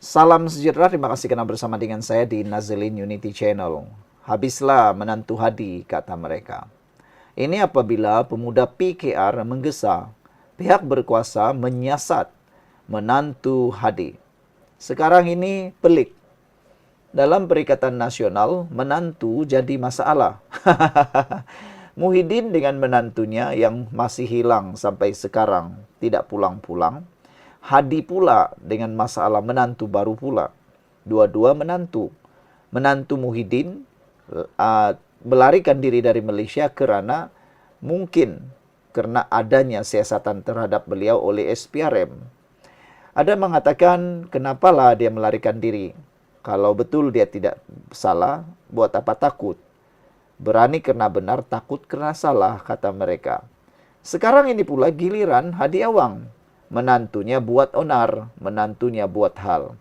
Salam sejahtera, terima kasih karena bersama dengan saya di Nazilin Unity Channel. Habislah menantu Hadi, kata mereka. Ini apabila pemuda PKR menggesa, pihak berkuasa menyiasat menantu Hadi. Sekarang ini pelik. Dalam Perikatan Nasional, menantu jadi masalah. Muhyiddin dengan menantunya yang masih hilang sampai sekarang tidak pulang-pulang. Hadi pula dengan masalah menantu baru pula. Dua-dua menantu. Menantu Muhyiddin melarikan diri dari Malaysia mungkin karena adanya siasatan terhadap beliau oleh SPRM. Ada mengatakan, kenapalah dia melarikan diri? Kalau betul dia tidak salah, buat apa takut? Berani karena benar, takut karena salah, kata mereka. Sekarang ini pula giliran Hadi Awang. Menantunya buat onar, menantunya buat hal.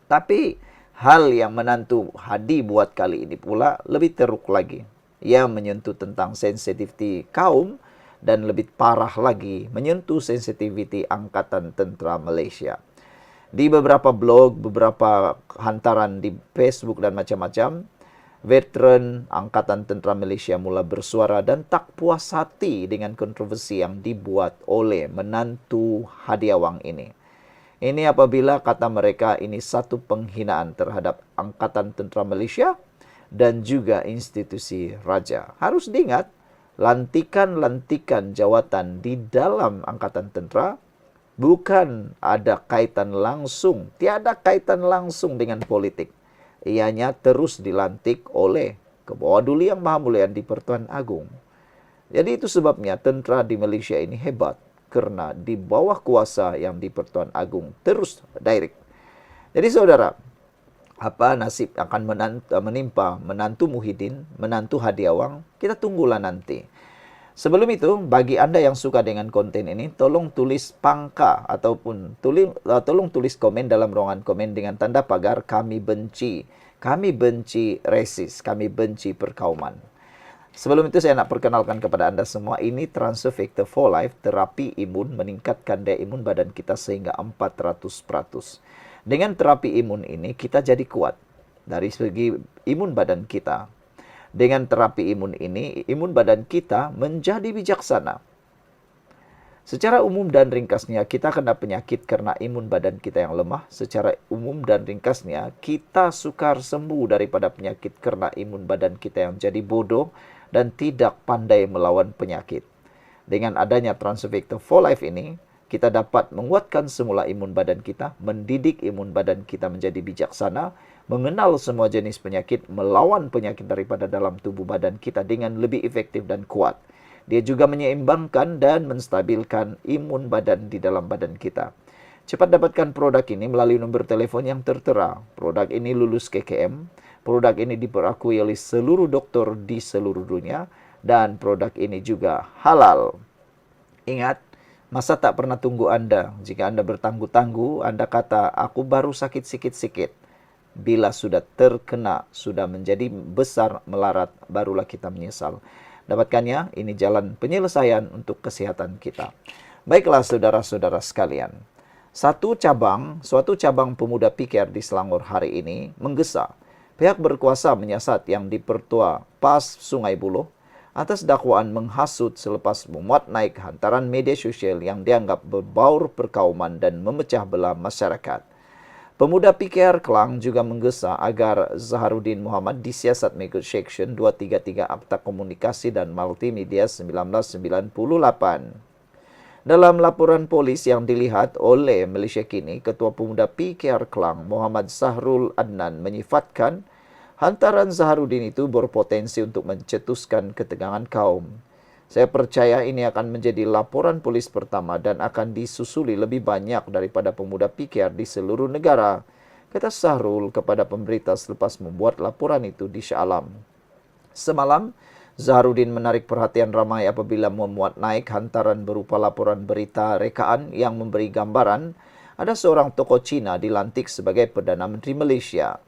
Tapi hal yang menantu Hadi buat kali ini pula lebih teruk lagi. Ia menyentuh tentang sensitiviti kaum dan lebih parah lagi menyentuh sensitiviti Angkatan Tentera Malaysia. Di beberapa blog, beberapa hantaran di Facebook dan macam-macam, veteran Angkatan Tentera Malaysia mula bersuara dan tak puas hati dengan kontroversi yang dibuat oleh menantu Hadi Awang ini. Ini apabila kata mereka ini satu penghinaan terhadap Angkatan Tentera Malaysia dan juga institusi raja. Harus diingat, lantikan-lantikan jawatan di dalam Angkatan Tentera bukan ada kaitan langsung, tiada kaitan langsung dengan politik. Ianya terus dilantik oleh Kebawah Duli Yang Maha Mulia di Pertuan Agung. Jadi itu sebabnya tentera di Malaysia ini hebat, karena di bawah kuasa yang di Pertuan Agung terus direct. Jadi saudara, apa nasib akan menimpa menantu Muhyiddin, menantu Hadi Awang, kita tunggulah nanti. Sebelum itu, bagi Anda yang suka dengan konten ini, tolong tulis pangka ataupun tolong tulis komen dalam ruangan komen dengan tanda pagar kami benci resis, kami benci perkauman. Sebelum itu saya nak perkenalkan kepada Anda semua, ini Transfer Factor for Life, terapi imun meningkatkan daya imun badan kita sehingga 400%. Dengan terapi imun ini kita jadi kuat dari segi imun badan kita. Dengan terapi imun ini, imun badan kita menjadi bijaksana. Secara umum dan ringkasnya, kita kena penyakit karena imun badan kita yang lemah. Secara umum dan ringkasnya, kita sukar sembuh daripada penyakit karena imun badan kita yang jadi bodoh dan tidak pandai melawan penyakit. Dengan adanya Transfer Factor for Life ini, kita dapat menguatkan semula imun badan kita, mendidik imun badan kita menjadi bijaksana, mengenal semua jenis penyakit, melawan penyakit daripada dalam tubuh badan kita dengan lebih efektif dan kuat. Dia juga menyeimbangkan dan menstabilkan imun badan di dalam badan kita. Cepat dapatkan produk ini melalui nomor telepon yang tertera. Produk ini lulus KKM. Produk ini diperakui oleh seluruh dokter di seluruh dunia. Dan produk ini juga halal. Ingat, masa tak pernah tunggu Anda. Jika Anda bertangguh-tangguh, Anda kata, aku baru sakit sikit-sikit. Bila sudah terkena, sudah menjadi besar, melarat, barulah kita menyesal. Dapatkannya, ini jalan penyelesaian untuk kesehatan kita. Baiklah saudara-saudara sekalian. Suatu cabang pemuda PKR di Selangor hari ini menggesa. Pihak berkuasa menyiasat yang di Pertua PAS Sungai Buloh atas dakwaan menghasut selepas memuat naik hantaran media sosial yang dianggap berbaur perkauman dan memecah belah masyarakat. Pemuda PKR Kelang juga menggesa agar Zaharuddin Muhammad disiasat mengikut Seksyen 233 Akta Komunikasi dan Multimedia 1998. Dalam laporan polis yang dilihat oleh Malaysia Kini, Ketua Pemuda PKR Kelang Muhammad Sahrul Adnan menyifatkan hantaran Zaharuddin itu berpotensi untuk mencetuskan ketegangan kaum. Saya percaya ini akan menjadi laporan polis pertama dan akan disusuli lebih banyak daripada pemuda PKR di seluruh negara, kata Sahrul kepada pemberita selepas membuat laporan itu di Shah Alam. Semalam, Zaharuddin menarik perhatian ramai apabila memuat naik hantaran berupa laporan berita rekaan yang memberi gambaran ada seorang tokoh Cina dilantik sebagai Perdana Menteri Malaysia.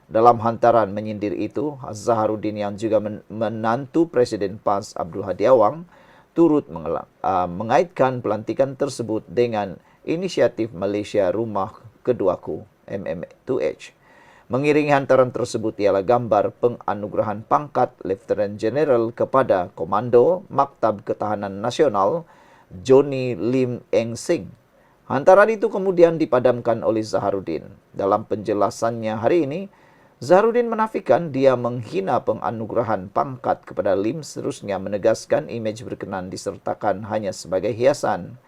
Dalam hantaran menyindir itu, Zaharuddin yang juga menantu Presiden PAS Abdul Hadi Awang turut mengaitkan pelantikan tersebut dengan inisiatif Malaysia Rumah Keduaku. MM2H. Mengiringi hantaran tersebut ialah gambar penganugerahan pangkat Lieutenant General kepada Komando Maktab Ketahanan Nasional Johnny Lim Eng Sing. Hantaran itu kemudian dipadamkan oleh Zaharudin. Dalam penjelasannya hari ini, Zaharudin menafikan dia menghina penganugerahan pangkat kepada Lim, seterusnya menegaskan imej berkenan disertakan hanya sebagai hiasan.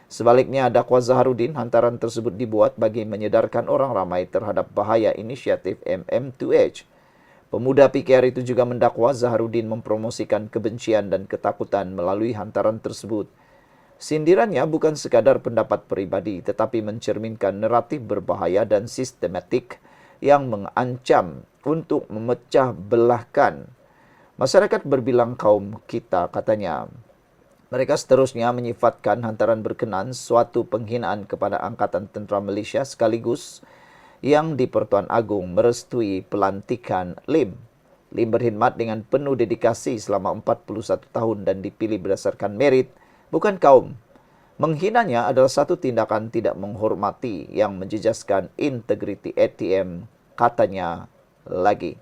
Sebaliknya, dakwa Zaharudin, hantaran tersebut dibuat bagi menyedarkan orang ramai terhadap bahaya inisiatif MM2H. Pemuda PKR itu juga mendakwa Zaharudin mempromosikan kebencian dan ketakutan melalui hantaran tersebut. Sindirannya bukan sekadar pendapat pribadi, tetapi mencerminkan naratif berbahaya dan sistematik yang mengancam untuk memecah belahkan masyarakat berbilang kaum kita, katanya. Mereka seterusnya menyifatkan hantaran berkenan suatu penghinaan kepada Angkatan Tentera Malaysia sekaligus yang di Pertuan Agong merestui pelantikan Lim. Lim berkhidmat dengan penuh dedikasi selama 41 tahun dan dipilih berdasarkan merit, bukan kaum. Menghinanya adalah satu tindakan tidak menghormati yang menjejaskan integriti ATM, katanya lagi.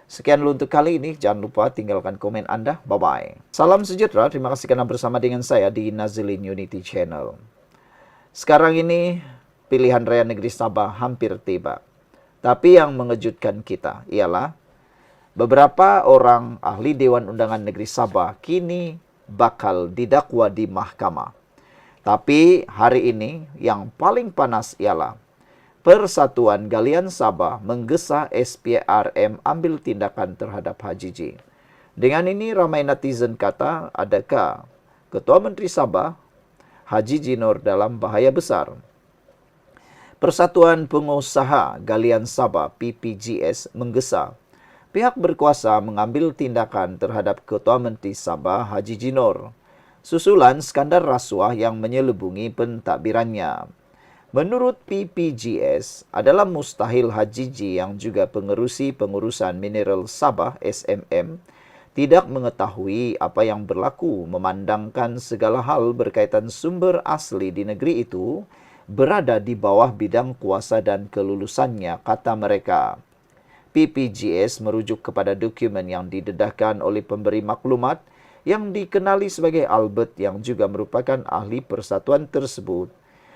Sekian dulu untuk kali ini. Jangan lupa tinggalkan komen Anda. Bye-bye. Salam sejahtera. Terima kasih karena bersama dengan saya di Nazilin Unity Channel. Sekarang ini pilihan raya negeri Sabah hampir tiba. Tapi yang mengejutkan kita ialah beberapa orang ahli Dewan Undangan Negeri Sabah kini bakal didakwa di mahkamah. Tapi hari ini yang paling panas ialah Persatuan Galian Sabah menggesa SPRM ambil tindakan terhadap Haji J. Dengan ini ramai netizen kata, adakah Ketua Menteri Sabah Haji J Nur dalam bahaya besar? Persatuan Pengusaha Galian Sabah PPGS menggesa pihak berkuasa mengambil tindakan terhadap Ketua Menteri Sabah Haji J Nur susulan skandal rasuah yang menyelubungi pentadbirannya. Menurut PPGS, adalah mustahil Haji J yang juga pengerusi pengurusan mineral Sabah SMM tidak mengetahui apa yang berlaku, memandangkan segala hal berkaitan sumber asli di negeri itu berada di bawah bidang kuasa dan kelulusannya, kata mereka. PPGS merujuk kepada dokumen yang didedahkan oleh pemberi maklumat yang dikenali sebagai Albert yang juga merupakan ahli persatuan tersebut.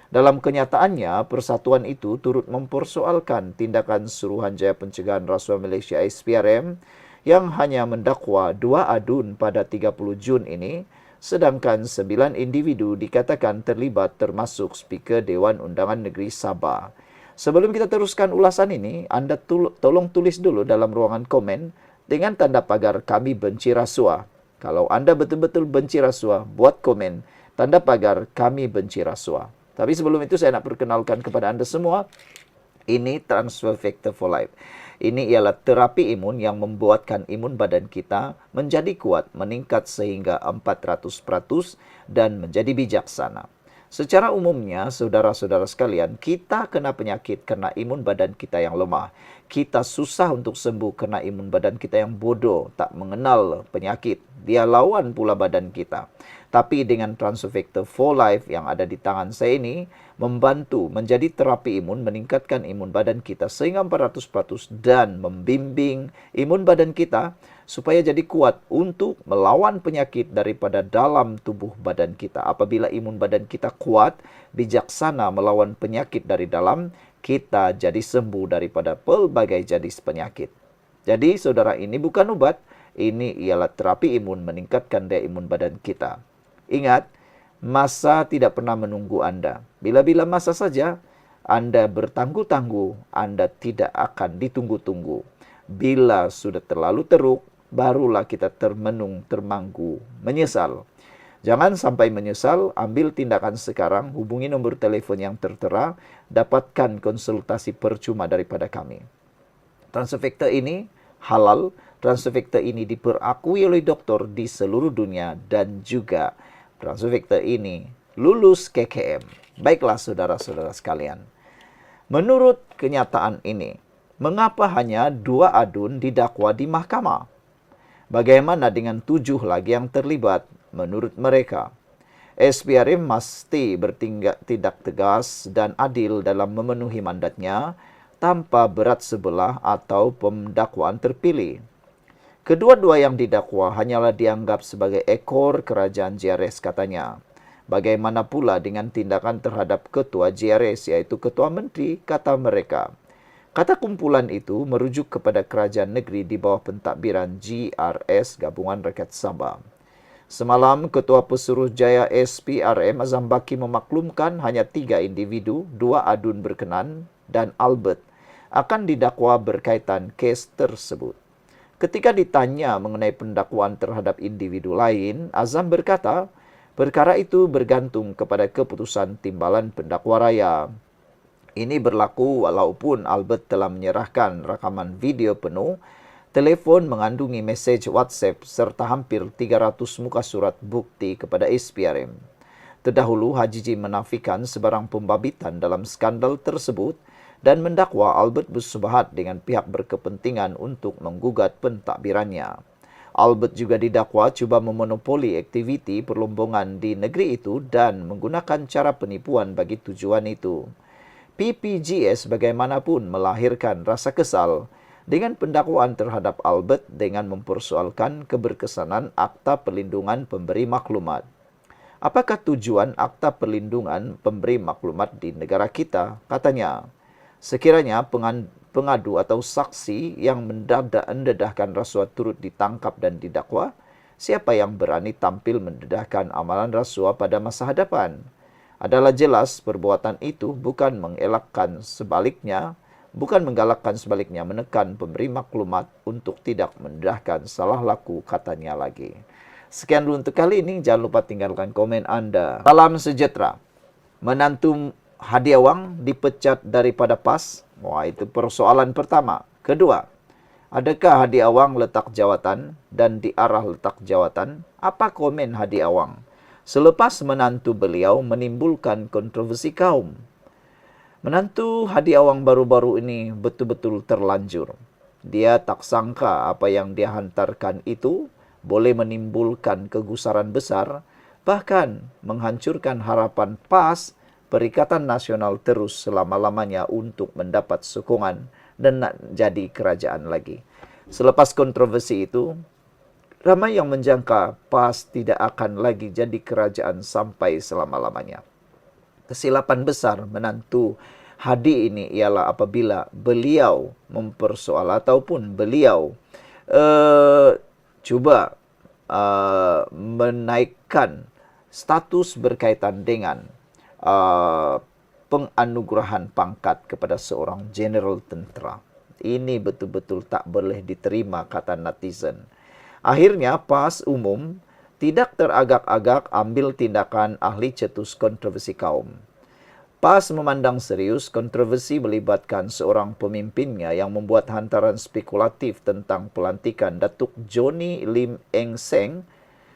Dalam kenyataannya, persatuan itu turut mempersoalkan tindakan Suruhanjaya Pencegahan Rasuah Malaysia SPRM yang hanya mendakwa 2 adun pada 30 Jun ini, sedangkan 9 individu dikatakan terlibat termasuk Speaker Dewan Undangan Negeri Sabah. Sebelum kita teruskan ulasan ini, Anda tolong tulis dulu dalam ruangan komen dengan tanda pagar kami benci rasuah. Kalau Anda betul-betul benci rasuah, buat komen tanda pagar kami benci rasuah. Tapi sebelum itu saya nak perkenalkan kepada Anda semua, ini Transfer Factor for Life. Ini ialah terapi imun yang membuatkan imun badan kita menjadi kuat, meningkat sehingga 400% dan menjadi bijaksana. Secara umumnya, saudara-saudara sekalian, kita kena penyakit karena imun badan kita yang lemah. Kita susah untuk sembuh karena imun badan kita yang bodoh, tak mengenal penyakit. Dia lawan pula badan kita. Tapi dengan Transfer Factor for Life yang ada di tangan saya ini, membantu menjadi terapi imun, meningkatkan imun badan kita sehingga 400% dan membimbing imun badan kita supaya jadi kuat untuk melawan penyakit daripada dalam tubuh badan kita. Apabila imun badan kita kuat, bijaksana melawan penyakit dari dalam, kita jadi sembuh daripada pelbagai jenis penyakit. Jadi saudara, ini bukan obat, ini ialah terapi imun meningkatkan daya imun badan kita. Ingat, masa tidak pernah menunggu Anda. Bila-bila masa saja Anda bertangguh-tangguh, Anda tidak akan ditunggu-tunggu. Bila sudah terlalu teruk, barulah kita termenung, termanggu, menyesal. Jangan sampai menyesal, ambil tindakan sekarang, hubungi nombor telepon yang tertera, dapatkan konsultasi percuma daripada kami. Transfer Factor ini halal, Transfer Factor ini diperakui oleh dokter di seluruh dunia dan juga Transfer Factor ini lulus KKM. Baiklah saudara-saudara sekalian. Menurut kenyataan ini, mengapa hanya 2 adun didakwa di mahkamah? Bagaimana dengan 7 lagi yang terlibat? Menurut mereka, SPRM mesti bertindak tegas dan adil dalam memenuhi mandatnya, tanpa berat sebelah atau pendakwaan terpilih. Kedua-dua yang didakwa hanyalah dianggap sebagai ekor kerajaan JRS katanya. Bagaimana pula dengan tindakan terhadap ketua JRS yaitu ketua menteri, kata mereka. Kata kumpulan itu merujuk kepada kerajaan negeri di bawah pentadbiran GRS Gabungan Rakyat Sabah. Semalam, Ketua Pesuruhjaya SPRM Azam Baki memaklumkan hanya 3 individu, 2 adun berkenan dan Albert akan didakwa berkaitan kes tersebut. Ketika ditanya mengenai pendakwaan terhadap individu lain, Azam berkata, perkara itu bergantung kepada keputusan Timbalan Pendakwa Raya. Ini berlaku walaupun Albert telah menyerahkan rakaman video penuh, telefon mengandungi mesej WhatsApp serta hampir 300 muka surat bukti kepada SPRM. Terdahulu, Haji J menafikan sebarang pembabitan dalam skandal tersebut dan mendakwa Albert bersubahat dengan pihak berkepentingan untuk menggugat pentadbirannya. Albert juga didakwa cuba memonopoli aktiviti perlombongan di negeri itu dan menggunakan cara penipuan bagi tujuan itu. PPGS bagaimanapun melahirkan rasa kesal dengan pendakwaan terhadap Albert dengan mempersoalkan keberkesanan Akta Perlindungan Pemberi Maklumat. Apakah tujuan Akta Perlindungan Pemberi Maklumat di negara kita? Katanya, sekiranya pengadu atau saksi yang mendedahkan rasuah turut ditangkap dan didakwa, siapa yang berani tampil mendedahkan amalan rasuah pada masa hadapan? Adalah jelas perbuatan itu bukan menggalakkan sebaliknya menekan pemberi maklumat untuk tidak mendedahkan salah laku, katanya lagi. Sekian dulu untuk kali ini. Jangan lupa tinggalkan komen Anda. Salam sejahtera. Menantu Hadi Awang dipecat daripada PAS. Wah, itu persoalan pertama. Kedua, adakah Hadi Awang letak jawatan dan diarah letak jawatan? Apa komen Hadi Awang selepas menantu beliau menimbulkan kontroversi kaum? Menantu Hadi Awang baru-baru ini betul-betul terlanjur. Dia tak sangka apa yang dia hantarkan itu boleh menimbulkan kegusaran besar, bahkan menghancurkan harapan PAS, Perikatan Nasional terus selama-lamanya untuk mendapat sokongan dan nak jadi kerajaan lagi. Selepas kontroversi itu, ramai yang menjangka PAS tidak akan lagi jadi kerajaan sampai selama-lamanya. Kesilapan besar menantu Hadi ini ialah apabila beliau mempersoal ataupun beliau cuba menaikkan status berkaitan dengan penganugerahan pangkat kepada seorang jeneral tentera. Ini betul-betul tak boleh diterima, kata netizen. Akhirnya PAS umum tidak teragak-agak ambil tindakan ahli cetus kontroversi kaum. PAS memandang serius kontroversi melibatkan seorang pemimpinnya yang membuat hantaran spekulatif tentang pelantikan Datuk Johnny Lim Eng Seng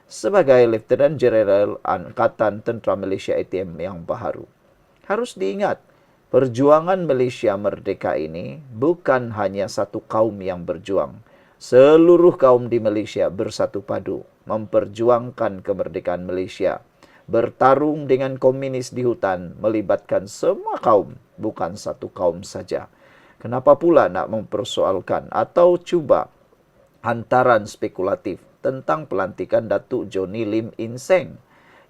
sebagai Lieutenant General Angkatan Tentera Malaysia ATM yang baharu. Harus diingat, perjuangan Malaysia merdeka ini bukan hanya satu kaum yang berjuang. Seluruh kaum di Malaysia bersatu padu memperjuangkan kemerdekaan Malaysia. Bertarung dengan komunis di hutan melibatkan semua kaum, bukan satu kaum saja. Kenapa pula nak mempersoalkan atau cuba hantaran spekulatif tentang pelantikan Datuk Johnny Lim Eng Seng?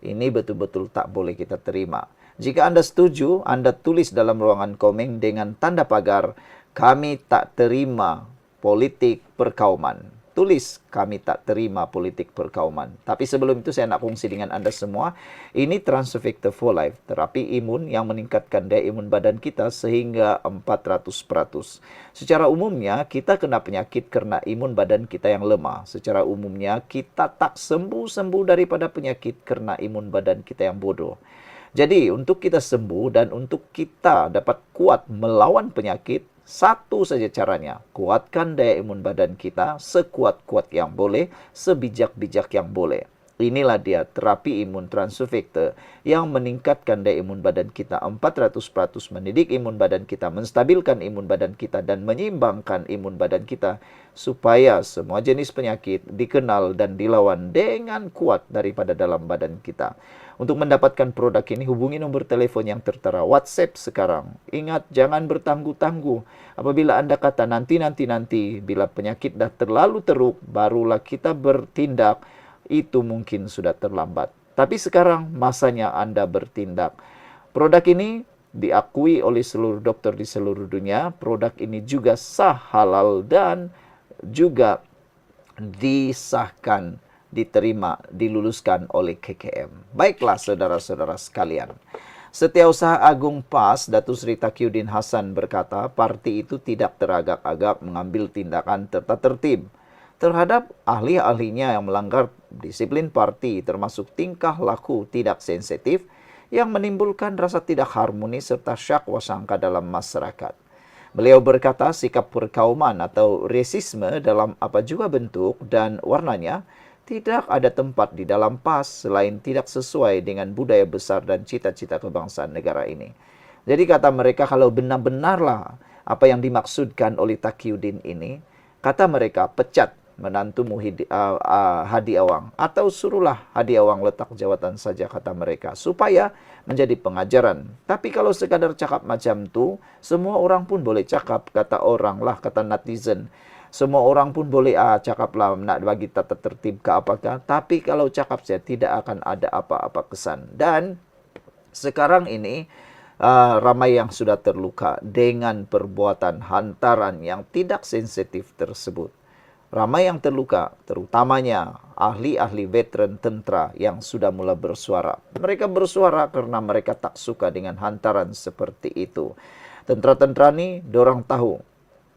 Ini betul-betul tak boleh kita terima. Jika Anda setuju, Anda tulis dalam ruangan komen dengan tanda pagar, kami tak terima politik perkauman. Tulis, kami tak terima politik perkauman. Tapi sebelum itu saya nak kongsi dengan Anda semua, ini Transfer Factor for Life, terapi imun yang meningkatkan daya imun badan kita sehingga 400%. Secara umumnya, kita kena penyakit karena imun badan kita yang lemah. Secara umumnya, kita tak sembuh-sembuh daripada penyakit karena imun badan kita yang bodoh. Jadi, untuk kita sembuh dan untuk kita dapat kuat melawan penyakit, satu saja caranya, kuatkan daya imun badan kita sekuat-kuat yang boleh, sebijak-bijak yang boleh. Inilah dia terapi imun Transfer Factor yang meningkatkan daya imun badan kita 400%, mendidik imun badan kita, menstabilkan imun badan kita, dan menyeimbangkan imun badan kita supaya semua jenis penyakit dikenal dan dilawan dengan kuat daripada dalam badan kita. Untuk mendapatkan produk ini, hubungi nomor telepon yang tertera. WhatsApp sekarang. Ingat, jangan bertangguh-tangguh. Apabila Anda kata nanti, bila penyakit dah terlalu teruk, barulah kita bertindak, itu mungkin sudah terlambat. Tapi sekarang masanya Anda bertindak. Produk ini diakui oleh seluruh dokter di seluruh dunia. Produk ini juga sah, halal, dan juga disahkan, diterima, diluluskan oleh KKM. Baiklah saudara-saudara sekalian. Setiausaha Agung PAS, Datuk Seri Taqiyuddin Hasan berkata, parti itu tidak teragak-agak mengambil tindakan tata tertib terhadap ahli-ahlinya yang melanggar disiplin parti, termasuk tingkah laku tidak sensitif yang menimbulkan rasa tidak harmonis serta syak wasangka dalam masyarakat. Beliau berkata sikap perkauman atau rasisme dalam apa juga bentuk dan warnanya tidak ada tempat di dalam PAS selain tidak sesuai dengan budaya besar dan cita-cita kebangsaan negara ini. Jadi kata mereka, kalau benar-benarlah apa yang dimaksudkan oleh Taqiyuddin ini, kata mereka pecat menantumu Hadi Awang, atau suruhlah Hadi Awang letak jawatan saja, kata mereka, supaya menjadi pengajaran. Tapi kalau sekadar cakap macam tu, semua orang pun boleh cakap, kata orang lah, kata netizen. Semua orang pun boleh cakaplah nak bagi tata tertib ke apakah, tapi kalau cakap saya tidak akan ada apa-apa kesan. Dan sekarang ini ramai yang sudah terluka dengan perbuatan hantaran yang tidak sensitif tersebut. Ramai yang terluka, terutamanya ahli-ahli veteran tentera yang sudah mulai bersuara. Mereka bersuara karena mereka tak suka dengan hantaran seperti itu. Tentera-tentera ni, dorang tahu,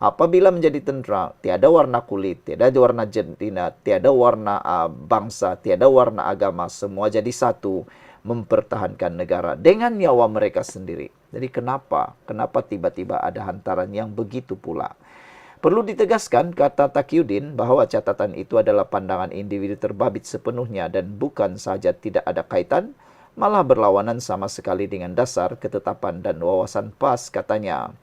apabila menjadi tentera, tiada warna kulit, tiada warna jantina, tiada warna bangsa, tiada warna agama, semua jadi satu, mempertahankan negara dengan nyawa mereka sendiri. Jadi kenapa tiba-tiba ada hantaran yang begitu pula? Perlu ditegaskan, kata Taqiyuddin, bahwa catatan itu adalah pandangan individu terbabit sepenuhnya dan bukan saja tidak ada kaitan, malah berlawanan sama sekali dengan dasar, ketetapan, dan wawasan PAS, katanya.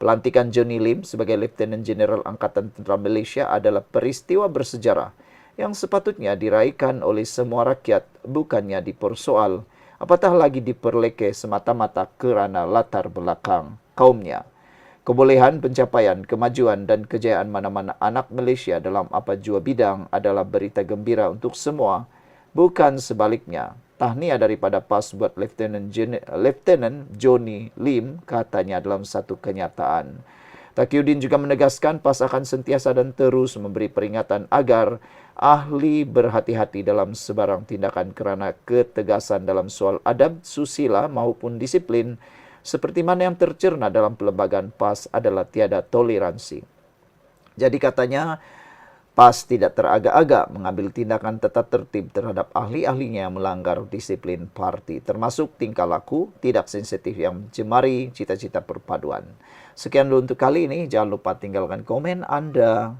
Pelantikan Johnny Lim sebagai Letnan Jeneral Angkatan Tentera Malaysia adalah peristiwa bersejarah yang sepatutnya diraihkan oleh semua rakyat, bukannya dipersoal, apatah lagi diperlekeh semata-mata kerana latar belakang kaumnya. Kebolehan, pencapaian, kemajuan dan kejayaan mana-mana anak Malaysia dalam apa jua bidang adalah berita gembira untuk semua, bukan sebaliknya. Tahniah daripada PAS buat Letnan Johnny Lim, katanya dalam satu kenyataan. Taqiyuddin juga menegaskan PAS akan sentiasa dan terus memberi peringatan agar ahli berhati-hati dalam sebarang tindakan kerana ketegasan dalam soal adab, susila maupun disiplin seperti mana yang tercerna dalam perlembagaan PAS adalah tiada toleransi. Jadi katanya, PAS tidak teragak-agak mengambil tindakan tata tertib terhadap ahli-ahlinya yang melanggar disiplin parti, termasuk tingkah laku tidak sensitif yang mencemari cita-cita perpaduan. Sekian dulu untuk kali ini. Jangan lupa tinggalkan komen Anda.